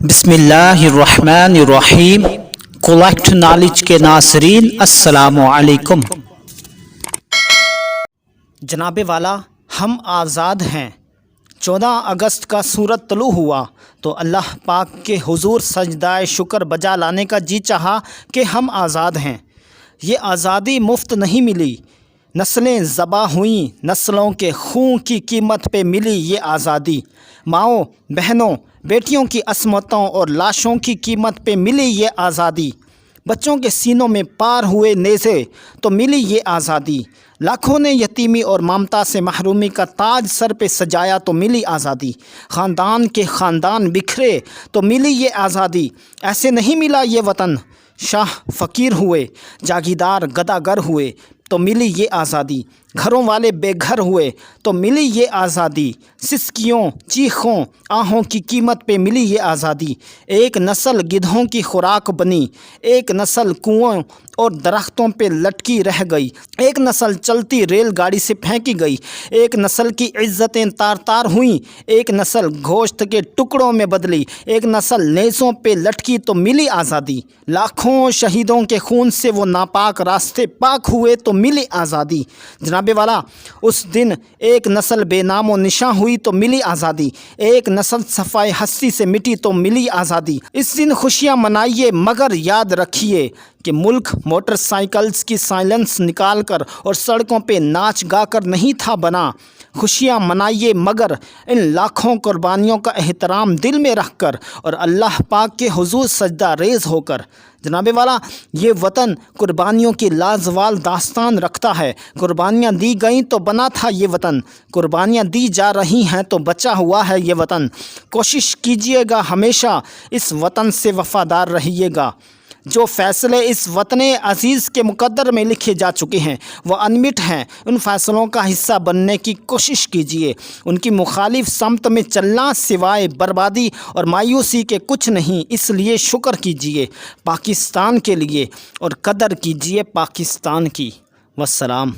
بسم اللہ الرحمن الرحیم۔ کولیکٹ نالج کے ناظرین السلام علیکم۔ جناب والا، ہم آزاد ہیں۔ 14 اگست کا سورج طلوع ہوا تو اللہ پاک کے حضور سجدہ شکر بجا لانے کا جی چاہا کہ ہم آزاد ہیں۔ یہ آزادی مفت نہیں ملی، نسلیں ذبح ہوئیں، نسلوں کے خون کی قیمت پہ ملی یہ آزادی۔ ماؤں، بہنوں، بیٹیوں کی عصمتوں اور لاشوں کی قیمت پہ ملی یہ آزادی۔ بچوں کے سینوں میں پار ہوئے نیزے تو ملی یہ آزادی۔ لاکھوں نے یتیمی اور ممتا سے محرومی کا تاج سر پہ سجایا تو ملی آزادی۔ خاندان کے خاندان بکھرے تو ملی یہ آزادی۔ ایسے نہیں ملا یہ وطن، شاہ فقیر ہوئے، جاگیردار گداگر ہوئے تو ملی یہ آزادی۔ گھروں والے بے گھر ہوئے تو ملی یہ آزادی۔ سسکیوں، چیخوں، آہوں کی قیمت پہ ملی یہ آزادی۔ ایک نسل گدھوں کی خوراک بنی، ایک نسل کنویں اور درختوں پہ لٹکی رہ گئی، ایک نسل چلتی ریل گاڑی سے پھینکی گئی، ایک نسل کی عزتیں تار تار ہوئیں، ایک نسل گوشت کے ٹکڑوں میں بدلی، ایک نسل نیزوں پہ لٹکی تو ملی آزادی۔ لاکھوں شہیدوں کے خون سے وہ ناپاک راستے پاک ہوئے تو ملی آزادی۔ جناب والا، اس دن ایک نسل بے نام و نشاں ہوئی تو ملی آزادی، ایک نسل صفائے ہستی سے مٹی تو ملی آزادی۔ اس دن خوشیاں منائیے مگر یاد رکھیے کہ ملک موٹر سائیکلز کی سائلنس نکال کر اور سڑکوں پہ ناچ گا کر نہیں تھا بنا۔ خوشیاں منائیے مگر ان لاکھوں قربانیوں کا احترام دل میں رکھ کر اور اللہ پاک کے حضور سجدہ ریز ہو کر۔ جناب والا، یہ وطن قربانیوں کی لازوال داستان رکھتا ہے۔ قربانیاں دی گئیں تو بنا تھا یہ وطن، قربانیاں دی جا رہی ہیں تو بچا ہوا ہے یہ وطن۔ کوشش کیجیے گا ہمیشہ اس وطن سے وفادار رہیے گا۔ جو فیصلے اس وطن عزیز کے مقدر میں لکھے جا چکے ہیں وہ انمٹ ہیں، ان فیصلوں کا حصہ بننے کی کوشش کیجیے۔ ان کی مخالف سمت میں چلنا سوائے بربادی اور مایوسی کے کچھ نہیں، اس لیے شکر کیجیے پاکستان کے لیے اور قدر کیجیے پاکستان کی۔ والسلام۔